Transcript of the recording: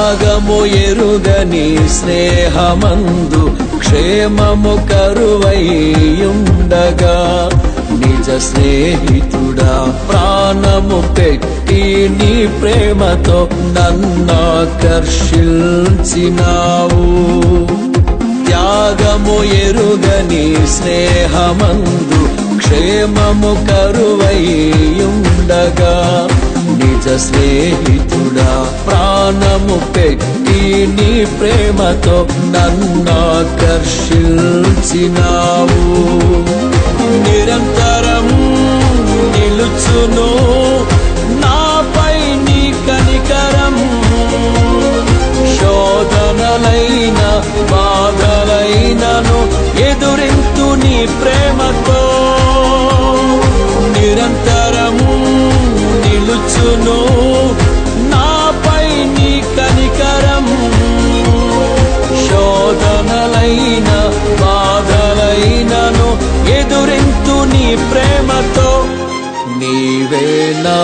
త్యాగము ఎరుగని స్నేహమందు క్షేమము కరువైయుండగా నిజ స్నేహితుడా ప్రాణము పెట్టి నీ ప్రేమతో నన్నాకర్షించినావు. త్యాగము ఎరుగని స్నేహమందు క్షేమము కరువైయుండగా నిజ స్నేహితుడా ప్రాణము పెట్టి నీ ప్రేమతో నన్నాకర్షించినావు. నిరంతరం నిలుచును నాపై నీ కనికరం, శోధనలైన బాధలైనను ఎదురింతు నీ ప్రేమతో. నిరంతరం నిలుచును నాపై నీ కనికరం, శోధనలైన బాధలైనను ఎదురింతు నీ ప్రేమతో. నీవే నా